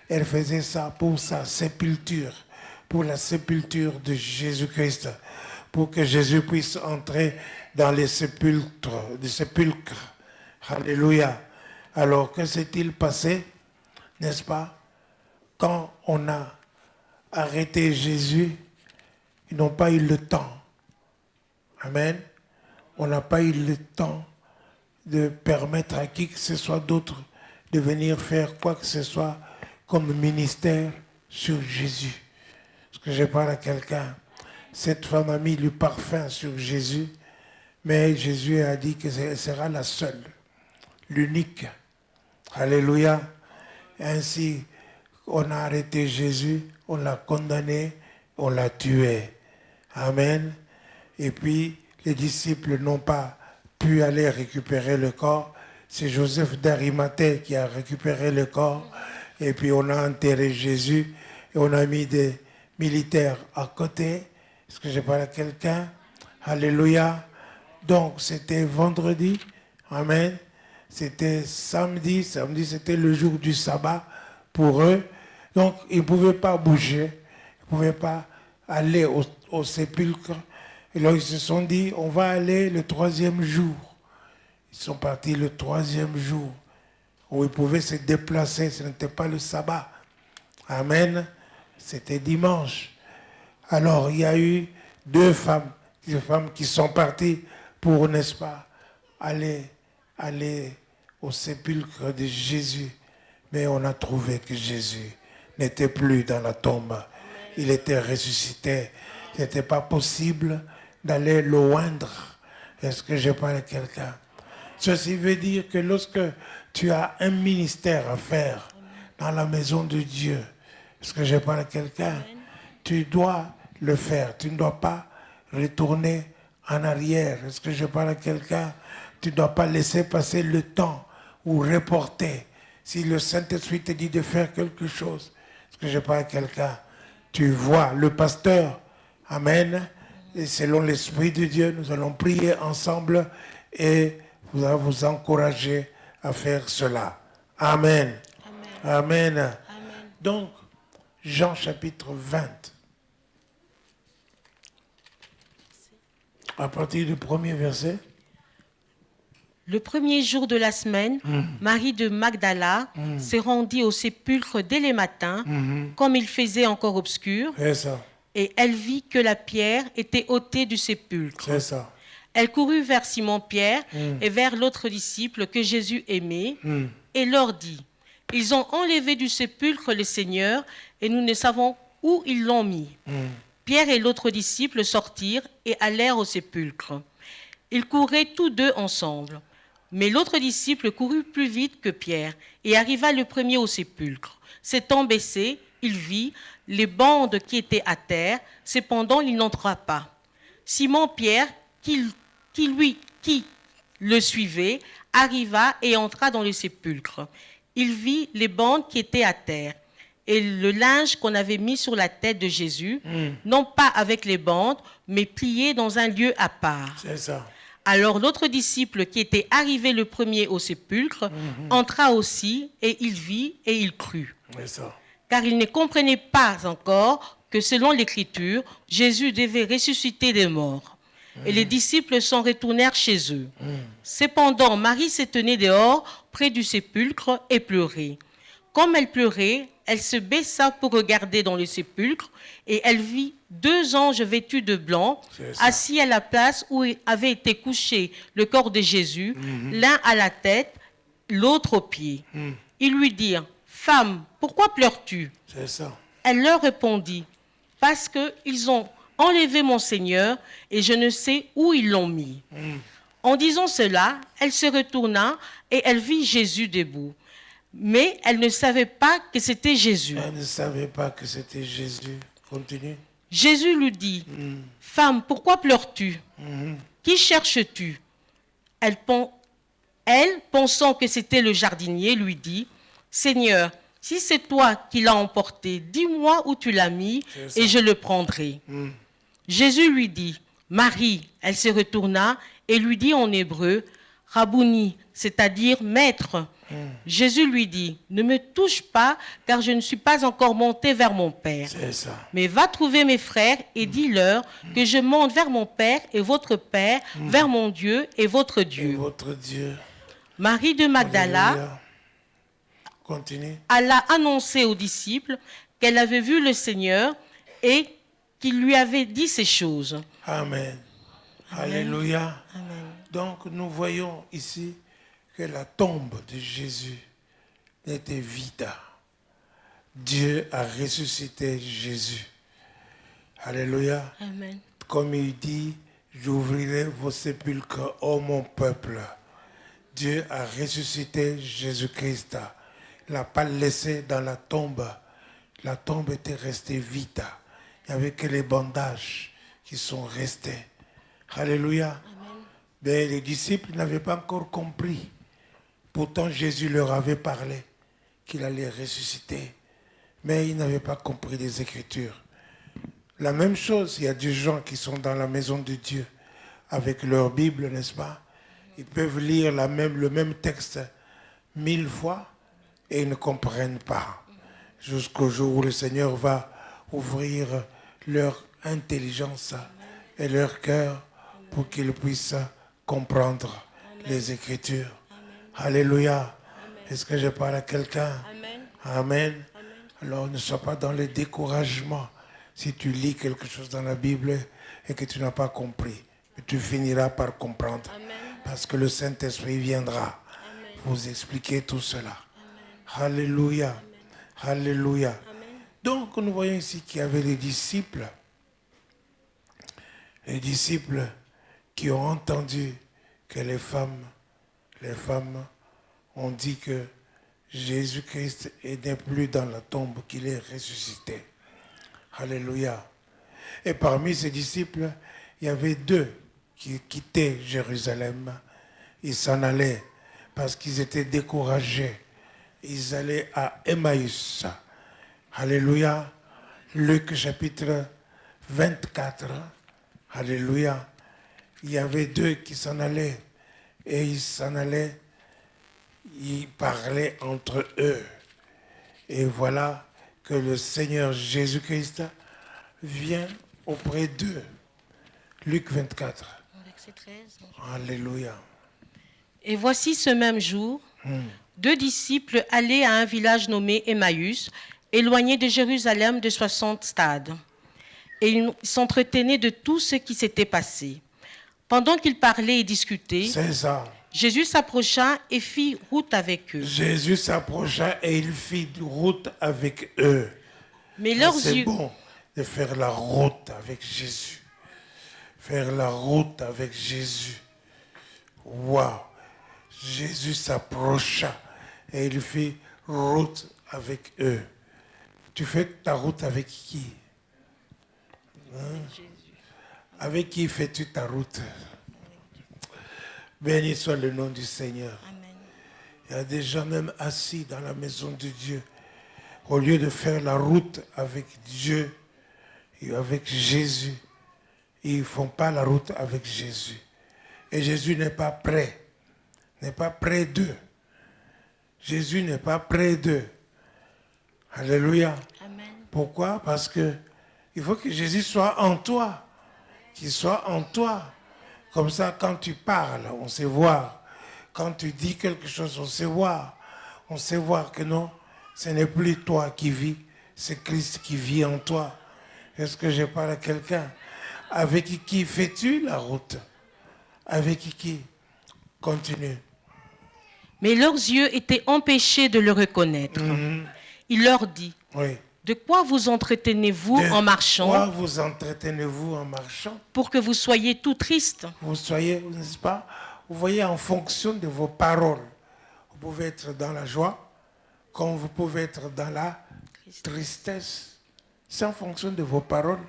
elle faisait ça pour sa sépulture, pour la sépulture de Jésus-Christ, pour que Jésus puisse entrer dans les sépulcres. Alléluia. Alors, que s'est-il passé, n'est-ce pas? Quand on a arrêté Jésus, ils n'ont pas eu le temps. Amen. On n'a pas eu le temps de permettre à qui que ce soit d'autre de venir faire quoi que ce soit comme ministère sur Jésus. Parce que je parle à quelqu'un. Cette femme a mis le parfum sur Jésus, mais Jésus a dit que ce sera la seule, l'unique. Alléluia. Ainsi, on a arrêté Jésus, on l'a condamné, on l'a tué. Amen. Et puis, les disciples n'ont pas pu aller récupérer le corps. C'est Joseph d'Arimathée qui a récupéré le corps. Et puis, on a enterré Jésus et on a mis des militaires à côté. Est-ce que je parle à quelqu'un? Alléluia. Donc, c'était vendredi. Amen. C'était samedi. Samedi, c'était le jour du sabbat pour eux. Donc, ils ne pouvaient pas bouger. Ils ne pouvaient pas aller au sépulcre. Et là, ils se sont dit, on va aller le 3e jour. Ils sont partis le 3e jour, où ils pouvaient se déplacer. Ce n'était pas le sabbat. Amen. C'était dimanche. Alors, il y a eu deux femmes qui sont parties pour, n'est-ce pas, aller au sépulcre de Jésus. Mais on a trouvé que Jésus n'était plus dans la tombe. Il était ressuscité. Ce n'était pas possible d'aller le oindre. Est-ce que je parle à quelqu'un? Ceci veut dire que lorsque tu as un ministère à faire dans la maison de Dieu, est-ce que je parle à quelqu'un? Tu dois le faire. Tu ne dois pas retourner en arrière. Est-ce que je parle à quelqu'un? Tu ne dois pas laisser passer le temps ou reporter. Si le Saint-Esprit te dit de faire quelque chose, est-ce que je parle à quelqu'un? Tu vois le pasteur. Amen. Et selon l'Esprit de Dieu, nous allons prier ensemble et vous allez vous encourager à faire cela. Amen. Amen. Amen. Donc, Jean chapitre 20. À partir du premier verset. Le premier jour de la semaine, Marie de Magdala se rendit au sépulcre dès le matin, comme il faisait encore obscur. C'est ça. Et elle vit que la pierre était ôtée du sépulcre. C'est ça. Elle courut vers Simon-Pierre et vers l'autre disciple que Jésus aimait et leur dit, « Ils ont enlevé du sépulcre le Seigneur et nous ne savons où ils l'ont mis. » Pierre et l'autre disciple sortirent et allèrent au sépulcre. Ils couraient tous deux ensemble. Mais l'autre disciple courut plus vite que Pierre et arriva le premier au sépulcre. S'étant baissé, il vit les bandes qui étaient à terre, cependant il n'entra pas. Simon-Pierre, qui le suivait, arriva et entra dans le sépulcre. Il vit les bandes qui étaient à terre et le linge qu'on avait mis sur la tête de Jésus, non pas avec les bandes, mais plié dans un lieu à part. C'est ça. Alors l'autre disciple qui était arrivé le premier au sépulcre entra aussi et il vit et il crut. C'est ça. Car il ne comprenait pas encore que selon l'Écriture, Jésus devait ressusciter des morts. Et les disciples s'en retournèrent chez eux. Cependant, Marie se tenait dehors, près du sépulcre, et pleurait. Comme elle pleurait, elle se baissa pour regarder dans le sépulcre, et elle vit 2 anges vêtus de blanc, assis à la place où avait été couché le corps de Jésus, l'un à la tête, l'autre aux pieds. Ils lui dirent, « Femme, pourquoi pleures-tu » C'est ça. Elle leur répondit, « Parce qu'ils ont enlevé mon Seigneur et je ne sais où ils l'ont mis. » En disant cela, elle se retourna et elle vit Jésus debout. Mais elle ne savait pas que c'était Jésus. Elle ne savait pas que c'était Jésus. Continue. Jésus lui dit, « Femme, pourquoi pleures-tu? Qui cherches-tu » Elle, pensant que c'était le jardinier, lui dit, « Seigneur, si c'est toi qui l'as emporté, dis-moi où tu l'as mis et je le prendrai. » Jésus lui dit, « Marie !» Elle se retourna et lui dit en hébreu, « Rabouni », c'est-à-dire « Maître ». Jésus lui dit, « Ne me touche pas, car je ne suis pas encore monté vers mon Père. C'est ça. Mais va trouver mes frères et dis-leur que je monte vers mon Père et votre Père, vers mon Dieu et votre Et Dieu. » votre Dieu. Marie de Magdala Alléluia. Continue. alla annoncer aux disciples qu'elle avait vu le Seigneur et qu'il lui avait dit ces choses. Amen. Alléluia. Donc nous voyons ici que la tombe de Jésus était vide. Dieu a ressuscité Jésus. Alléluia. Amen. Comme il dit, j'ouvrirai vos sépulcres, ô mon peuple. Dieu a ressuscité Jésus-Christ. Il n'a pas laissé dans la tombe. La tombe était restée vide. Il n'y avait que les bandages qui sont restés. Alléluia. Mais les disciples n'avaient pas encore compris. Pourtant, Jésus leur avait parlé qu'il allait ressusciter. Mais ils n'avaient pas compris les Écritures. La même chose, il y a des gens qui sont dans la maison de Dieu avec leur Bible, n'est-ce pas? Ils peuvent lire le même texte 1000 fois et ils ne comprennent pas. Jusqu'au jour où le Seigneur va ouvrir leur intelligence et leur cœur pour qu'ils puissent comprendre les Écritures. Alléluia. Est-ce que je parle à quelqu'un? Amen. Alors ne sois pas dans le découragement si tu lis quelque chose dans la Bible et que tu n'as pas compris. Tu finiras par comprendre. Parce que le Saint-Esprit viendra vous expliquer tout cela. Alléluia. Alléluia. Donc nous voyons ici qu'il y avait les disciples qui ont entendu que les femmes ont dit que Jésus-Christ n'est plus dans la tombe, qu'il est ressuscité. Alléluia. Et parmi ces disciples, il y avait 2 qui quittaient Jérusalem. Ils s'en allaient parce qu'ils étaient découragés. Ils allaient à Emmaüs. Alléluia. Luc chapitre 24. Alléluia. Il y avait 2 qui s'en allaient. Et ils s'en allaient. Ils parlaient entre eux. Et voilà que le Seigneur Jésus-Christ vient auprès d'eux. Luc 24. Verset 13. Alléluia. Et voici ce même jour, 2 disciples allaient à un village nommé Emmaüs, éloigné de Jérusalem de 60 stades. Et ils s'entretenaient de tout ce qui s'était passé. Pendant qu'ils parlaient et discutaient, C'est ça. Jésus s'approcha et fit route avec eux. Jésus s'approcha et il fit route avec eux. Mais leurs C'est yeux, bon de faire la route avec Jésus. Faire la route avec Jésus. Waouh! Jésus s'approcha et il fit route avec eux. Tu fais ta route avec qui? Avec qui fais-tu ta route? Béni soit le nom du Seigneur. Amen. Il y a des gens même assis dans la maison de Dieu. Au lieu de faire la route avec Dieu et avec Jésus, ils ne font pas la route avec Jésus. Et Jésus n'est pas près d'eux. Jésus n'est pas près d'eux. Alléluia. Amen. Pourquoi? Parce que il faut que Jésus soit en toi. Qu'il soit en toi. Comme ça, quand tu parles, on sait voir. Quand tu dis quelque chose, on sait voir. On sait voir que non, ce n'est plus toi qui vis, c'est Christ qui vit en toi. Est-ce que je parle à quelqu'un? Avec qui fais-tu la route? Avec qui? Continue. Mais leurs yeux étaient empêchés de le reconnaître. Il leur dit, Oui. de quoi vous entretenez-vous en marchant? Pourquoi vous entretenez-vous en marchant? Pour que vous soyez tout tristes. Vous soyez, n'est-ce pas? Vous voyez, en fonction de vos paroles, vous pouvez être dans la joie, comme vous pouvez être dans la tristesse. C'est en fonction de vos paroles.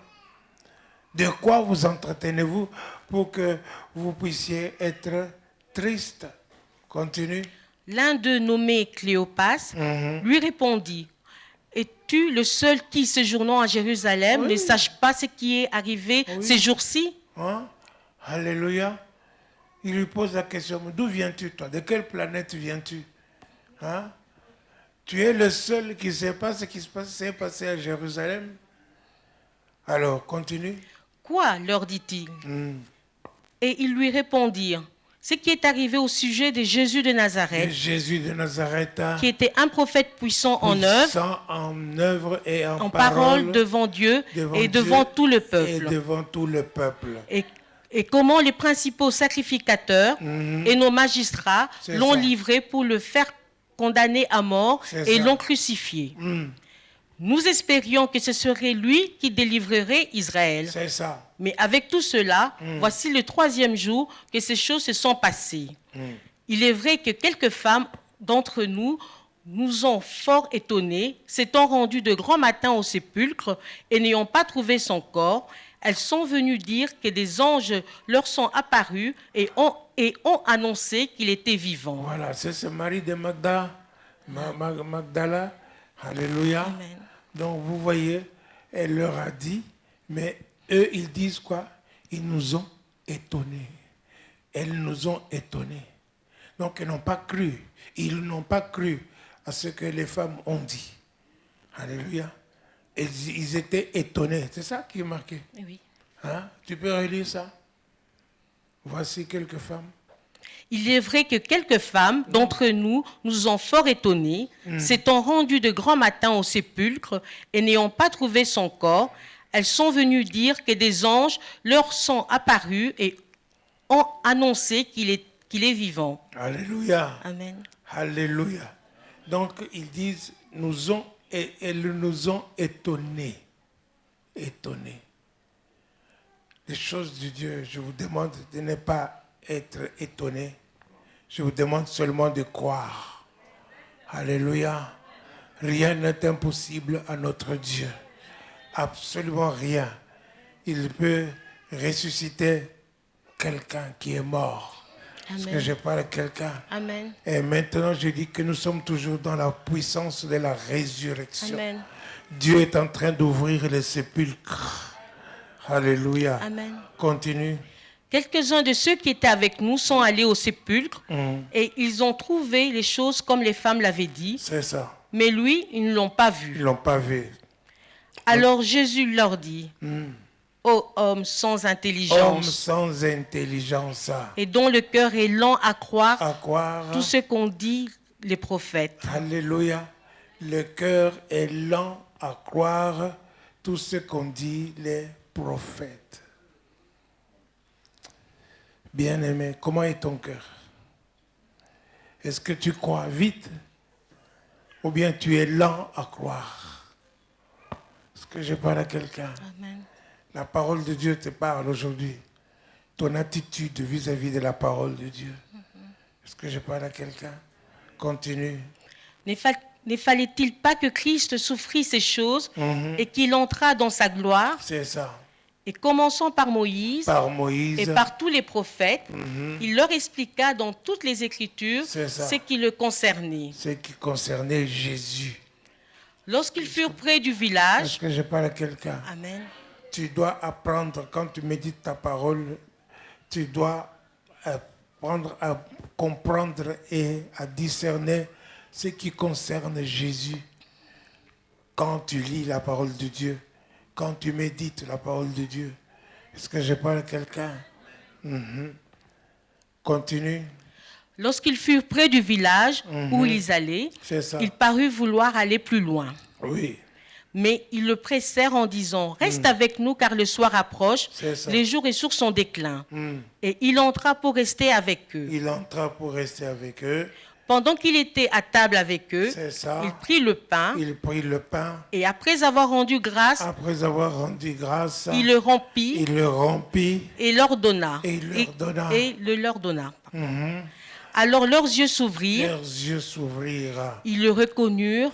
De quoi vous entretenez-vous pour que vous puissiez être triste? Continue. L'un d'eux, nommé Cléopas, lui répondit, es-tu le seul qui, séjournant à Jérusalem, ne sache pas ce qui est arrivé ces jours-ci? Hein? Alléluia. Il lui pose la question, d'où viens-tu toi? De quelle planète viens-tu? Hein? Tu es le seul qui ne sait pas ce qui s'est passé à Jérusalem? Alors, continue. Quoi, leur dit-il? Et ils lui répondirent, ce qui est arrivé au sujet de Jésus de Nazareth, Jésus de Nazareth, qui était un prophète puissant en œuvre et en parole devant Dieu et devant tout le peuple. Et devant tout le peuple. Et comment les principaux sacrificateurs et nos magistrats l'ont livré pour le faire condamner à mort et l'ont crucifié. Nous espérions que ce serait lui qui délivrerait Israël. C'est ça. Mais avec tout cela, voici le 3e jour que ces choses se sont passées. Il est vrai que quelques femmes d'entre nous nous ont fort étonnés, s'étant rendues de grand matin au sépulcre et n'ayant pas trouvé son corps. Elles sont venues dire que des anges leur sont apparus et ont annoncé qu'il était vivant. Voilà, c'est Marie de Magdala. Alléluia. Amen. Donc vous voyez, elle leur a dit, mais eux, ils disent quoi? Ils nous ont étonnés. Elles nous ont étonnés. Donc ils n'ont pas cru. Ils n'ont pas cru à ce que les femmes ont dit. Alléluia. Ils étaient étonnés. C'est ça qui est marqué. Oui. Hein? Tu peux relire ça? Voici quelques femmes. Il est vrai que quelques femmes d'entre nous nous ont fort étonnés, s'étant rendues de grand matin au sépulcre et n'ayant pas trouvé son corps. Elles sont venues dire que des anges leur sont apparus et ont annoncé qu'il est vivant. Alléluia. Amen. Alléluia. Donc ils disent, elles nous ont étonnés. Étonnés. Les choses de Dieu, je vous demande de ne pas être étonnés. Je vous demande seulement de croire. Alléluia. Rien n'est impossible à notre Dieu. Absolument rien. Il peut ressusciter quelqu'un qui est mort. Est-ce que je parle à quelqu'un? Amen. Et maintenant, je dis que nous sommes toujours dans la puissance de la résurrection. Amen. Dieu est en train d'ouvrir les sépulcres. Alléluia. Amen. Continue. Quelques-uns de ceux qui étaient avec nous sont allés au sépulcre et ils ont trouvé les choses comme les femmes l'avaient dit. C'est ça. Mais lui, ils ne l'ont pas vu. Ils ne l'ont pas vu. Alors Jésus leur dit, ô homme sans Homme intelligence sans intelligence. et dont le cœur est lent à croire À croire. tout ce qu'ont dit les prophètes. Alléluia. Le cœur est lent à croire tout ce qu'ont dit les prophètes. Bien-aimé, comment est ton cœur? Est-ce que tu crois vite ou bien tu es lent à croire? Est-ce que je parle à quelqu'un? Amen. La parole de Dieu te parle aujourd'hui. Ton attitude vis-à-vis de la parole de Dieu. Est-ce que je parle à quelqu'un? Continue. Ne Ne fallait-il pas que Christ souffrit ces choses et qu'il entrât dans sa gloire? C'est ça. Et commençant par Moïse, et par tous les prophètes, il leur expliqua dans toutes les Écritures ce qui le concernait. Ce qui concernait Jésus. Lorsqu'ils furent près du village, Est-ce que je parle à quelqu'un? Amen. Tu dois apprendre, quand tu médites ta parole, tu dois apprendre à comprendre et à discerner ce qui concerne Jésus. Quand tu lis la parole de Dieu, quand tu médites la parole de Dieu. Est-ce que je parle à quelqu'un? Continue. Lorsqu'ils furent près du village où ils allaient, il parut vouloir aller plus loin. Oui. Mais ils le pressèrent en disant, « Reste avec nous car le soir approche, les jours et sur son déclin. » Et il entra pour rester avec eux. Il entra pour rester avec eux. Pendant qu'il était à table avec eux, il prit le pain. Et après avoir rendu grâce, il le rompit et leur donna. Et le leur donna. Alors leurs yeux s'ouvrirent. Ils le reconnurent.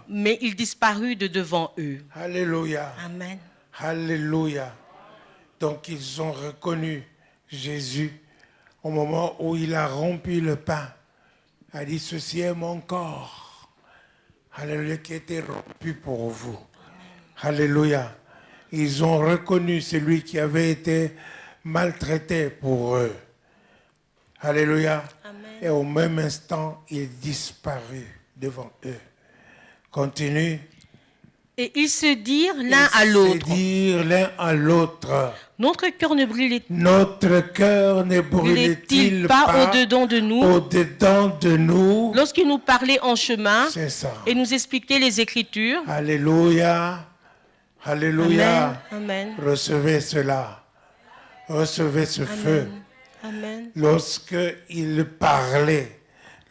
Mais il disparut de devant eux. Alléluia. Amen. Alléluia. Donc ils ont reconnu Jésus au moment où il a rompu le pain. Il a dit, ceci est mon corps. Alléluia, qui a été rompu pour vous. Alléluia. Ils ont reconnu celui qui avait été maltraité pour eux. Alléluia. Amen. Et au même instant, il disparut devant eux. Continue. Et ils se dirent l'un à l'autre. Notre cœur ne brûlait-il pas au-dedans de nous, lorsqu'il nous parlait en chemin et nous expliquait les Écritures? Alléluia. Alléluia. Amen. Recevez cela. Recevez ce feu. Amen. Lorsqu'il parlait,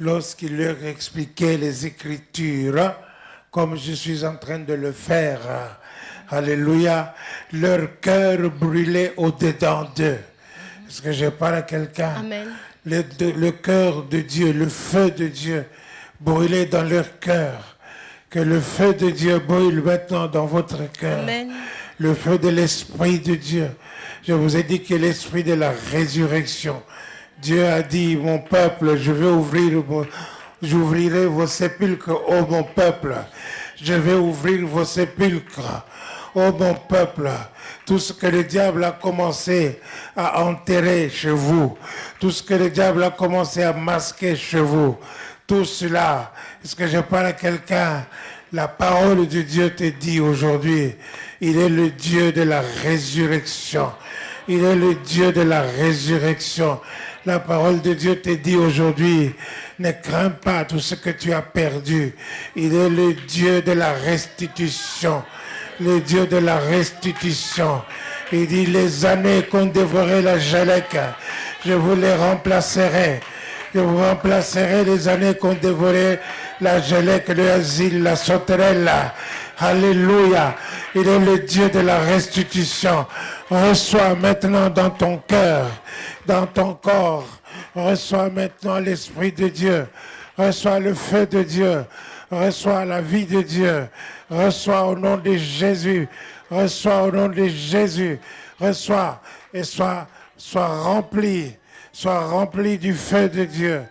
lorsqu'il leur expliquait les Écritures, comme je suis en train de le faire, alléluia, leur cœur brûlait au-dedans d'eux. Est-ce que je parle à quelqu'un? Amen. Le cœur de Dieu, le feu de Dieu brûlait dans leur cœur. Que le feu de Dieu brûle maintenant dans votre cœur. Amen. Le feu de l'Esprit de Dieu. Je vous ai dit que l'Esprit de la résurrection. Dieu a dit, mon peuple, j'ouvrirai vos sépulcres, ô mon peuple. Je vais ouvrir vos sépulcres, ô mon peuple. Tout ce que le diable a commencé à enterrer chez vous, tout ce que le diable a commencé à masquer chez vous, tout cela, est-ce que je parle à quelqu'un? La parole de Dieu te dit aujourd'hui, il est le Dieu de la résurrection. Il est le Dieu de la résurrection. La parole de Dieu te dit aujourd'hui, ne crains pas tout ce que tu as perdu. Il est le Dieu de la restitution. Le Dieu de la restitution. Il dit, les années qu'ont dévoré la Jalek, je vous les remplacerai. Je vous remplacerai les années qu'ont dévoré la Jalek, le asile, la sauterelle. Alléluia. Il est le Dieu de la restitution. Reçois maintenant dans ton cœur, dans ton corps. Reçois maintenant l'Esprit de Dieu. Reçois le feu de Dieu. Reçois la vie de Dieu. Reçois au nom de Jésus. Reçois au nom de Jésus. Reçois et sois rempli. Sois rempli du feu de Dieu.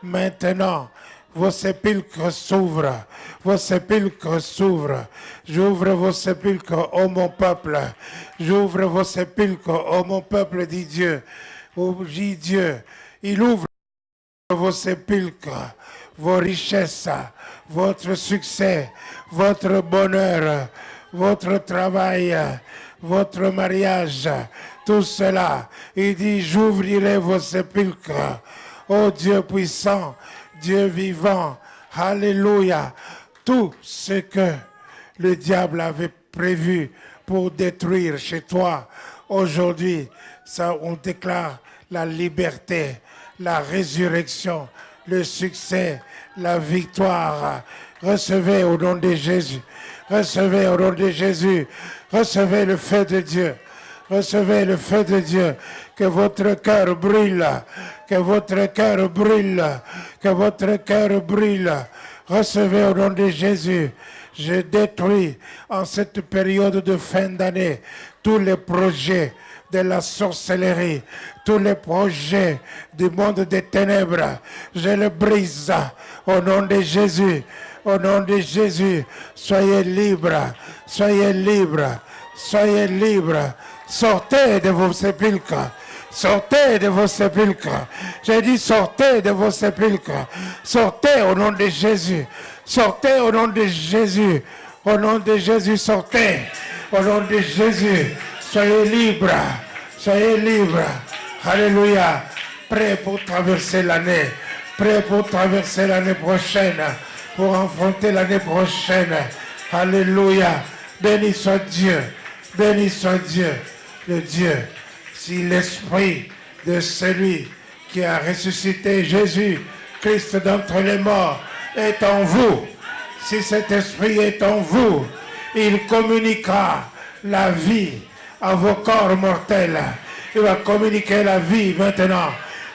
Maintenant, vos sépulcres s'ouvrent. Vos sépulcres s'ouvrent. J'ouvre vos sépulcres, ô mon peuple. J'ouvre vos sépulcres, ô mon peuple, dit Dieu. Dit Dieu. Il ouvre vos sépulcres, vos richesses, votre succès, votre bonheur, votre travail, votre mariage, tout cela. Il dit, j'ouvrirai vos sépulcres. Ô Dieu puissant, Dieu vivant, alléluia. Tout ce que le diable avait prévu pour détruire chez toi, aujourd'hui, ça, on déclare la liberté, la résurrection, le succès, la victoire. Recevez au nom de Jésus. Recevez au nom de Jésus. Recevez le feu de Dieu. Recevez le feu de Dieu. Que votre cœur brûle. Que votre cœur brûle. Que votre cœur brûle. Recevez au nom de Jésus. Je détruis en cette période de fin d'année tous les projets de la sorcellerie, tous les projets du monde des ténèbres. Je les brise au nom de Jésus. Au nom de Jésus, soyez libres, soyez libres, soyez libres. Sortez de vos sépulcres. Sortez de vos sépulcres. J'ai dit sortez de vos sépulcres. Sortez au nom de Jésus. Sortez au nom de Jésus. Au nom de Jésus, sortez. Au nom de Jésus, soyez libres. Soyez libres. Alléluia. Prêts pour traverser l'année. Prêts pour traverser l'année prochaine. Pour affronter l'année prochaine. Alléluia. Béni soit Dieu. Béni soit Dieu. Le Dieu. Si l'esprit de celui qui a ressuscité Jésus, Christ d'entre les morts, est en vous, si cet esprit est en vous, il communiquera la vie à vos corps mortels. Il va communiquer la vie maintenant.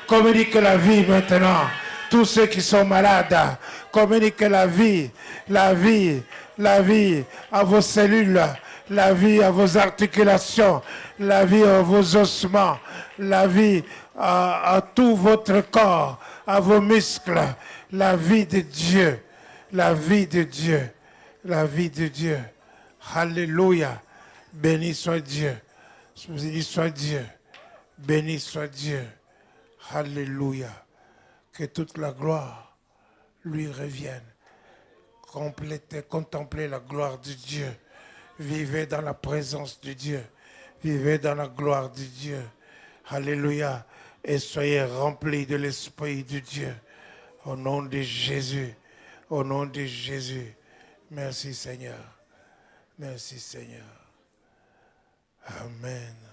Communiquez la vie maintenant. Tous ceux qui sont malades, communiquez la vie, la vie, la vie à vos cellules, la vie à vos articulations, la vie à vos ossements, la vie à tout votre corps, à vos muscles, la vie de Dieu, la vie de Dieu, la vie de Dieu. Alléluia. Béni soit Dieu. Béni soit Dieu. Béni soit Dieu. Alléluia. Que toute la gloire lui revienne. Contemplez la gloire de Dieu. Vivez dans la présence de Dieu. Vivez dans la gloire de Dieu. Alléluia. Et soyez remplis de l'Esprit de Dieu. Au nom de Jésus. Au nom de Jésus. Merci Seigneur. Merci Seigneur. Amen.